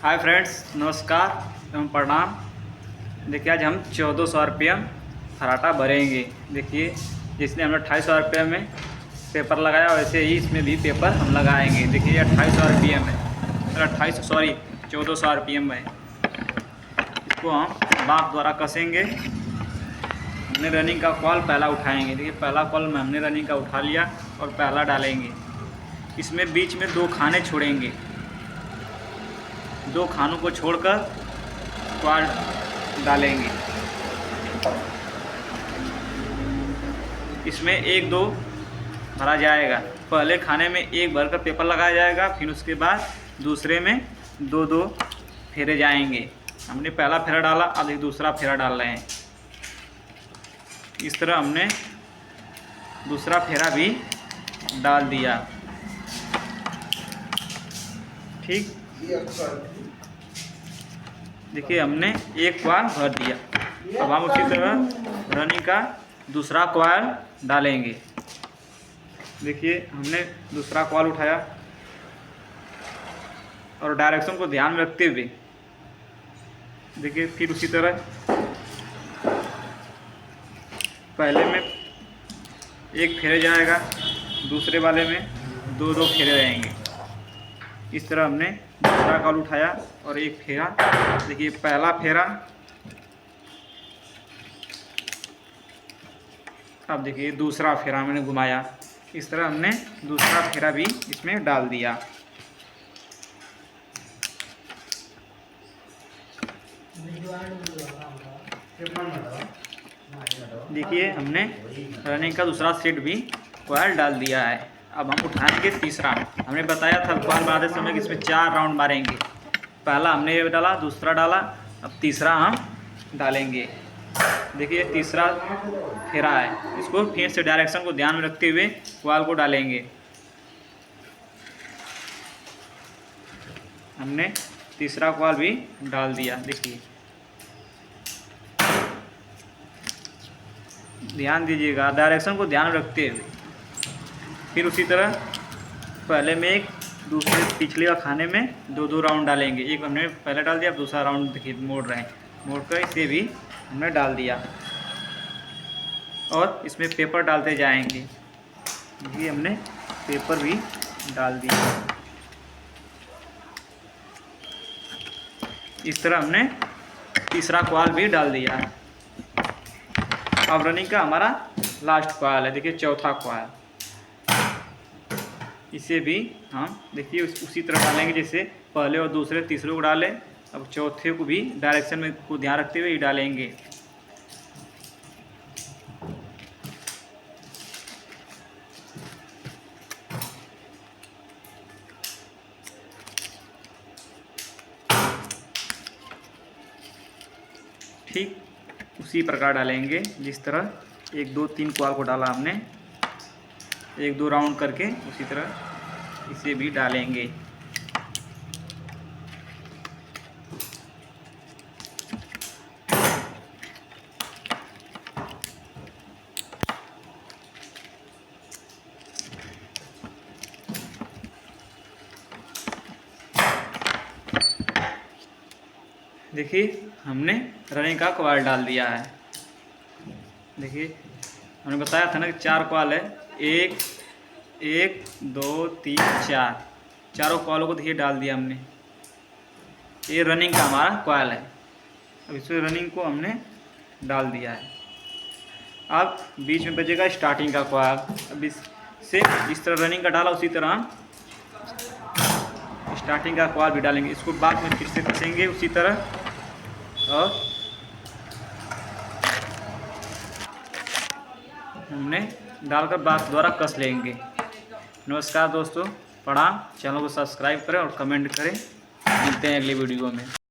Hi friends, नमस्कार एवं प्रणाम। देखिए आज हम 1400 RPM फर्राटा भरेंगे। देखिए जिसने हमने 2800 RPM में पेपर लगाया वैसे ही इसमें भी पेपर हम लगाएंगे। देखिए ये 2800 RPM है, 1400 RPM है। इसको हम बाँक द्वारा कसेंगे। हमने रनिंग का कॉल पहला उठाएंगे। देखिए पहला कॉल में हमने रनिंग का उठा लिया और पहला डालेंगे। इसमें बीच में 2 खाने छोड़ेंगे। 2 खानों को छोड़कर क्वाल डालेंगे। इसमें 1-2 भरा जाएगा। पहले खाने में 1 भरकर पेपर लगाया जाएगा, फिर उसके बाद दूसरे में 2-2 फेरे जाएंगे। हमने पहला फेरा डाला, अब दूसरा फेरा डाल रहे हैं। इस तरह हमने दूसरा फेरा भी डाल दिया। ठीक, देखिए हमने 1 क्वाल भर दिया। अब हम उसी तरह रनिंग का दूसरा क्वाल डालेंगे। देखिए हमने दूसरा क्वाल उठाया और डायरेक्शन को ध्यान में रखते हुए देखिए फिर उसी तरह पहले में 1 फेरे जाएगा, दूसरे वाले में 2-2 फेरे रहेंगे। इस तरह हमने दूसरा कॉल उठाया और 1 फेरा। देखिए पहला फेरा, अब देखिए दूसरा फेरा मैंने घुमाया। इस तरह हमने दूसरा फेरा भी इसमें डाल दिया। देखिए हमने रनिंग का दूसरा सेट भी क्वाल डाल दिया है। अब हम उठाएंगे तीसरा। हमने बताया था क्वाल बनाते समय कि इसमें 4 राउंड मारेंगे। पहला हमने ये डाला, दूसरा डाला, अब तीसरा हम डालेंगे। देखिए तीसरा फेरा है, इसको फिर से डायरेक्शन को ध्यान में रखते हुए क्वाल को डालेंगे। हमने तीसरा क्वाल भी डाल दिया। देखिए ध्यान दीजिएगा, डायरेक्शन को ध्यान रखते हुए। फिर उसी तरह पहले में 1, दूसरे पिछले का खाने में 2-2 राउंड डालेंगे। 1 हमने पहले डाल दिया, अब दूसरा राउंड देखिए मोड़ रहे हैं, मोड़ कर इसे भी हमने डाल दिया और इसमें पेपर डालते जाएंगे। ये हमने पेपर भी डाल दिया। इस तरह हमने तीसरा क्वाल भी डाल दिया। अब रनिंग का हमारा लास्ट क्वाल है। देखिए चौथा क्वाल, इसे भी हम देखिए उसी तरह डालेंगे जैसे पहले और दूसरे तीसरे को डालें। अब चौथे को भी डायरेक्शन में को ध्यान रखते हुए ही डालेंगे। ठीक उसी प्रकार डालेंगे जिस तरह 1-2-3 क्वाल को डाला हमने। 1-2 राउंड करके उसी तरह इसे भी डालेंगे। देखिए हमने रनिंग का क्वाल डाल दिया है। देखिए हमने बताया था ना कि 4 क्वाल है। 1, 2, 3, 4 चारों क्वालों को देखिए डाल दिया हमने। ये रनिंग का हमारा क्वाल है। अब इसमें रनिंग को हमने डाल दिया है। अब बीच में बचेगा स्टार्टिंग का क्वाल। अब इससे जिस तरह रनिंग का डाला उसी तरह हम स्टार्टिंग का क्वाल भी डालेंगे। इसको बाद में फिर से कसेंगे उसी तरह और हमने डालकर बाँक द्वारा कस लेंगे। नमस्कार दोस्तों, प्रणाम। चैनल को सब्सक्राइब करें और कमेंट करें। मिलते हैं अगली वीडियो में।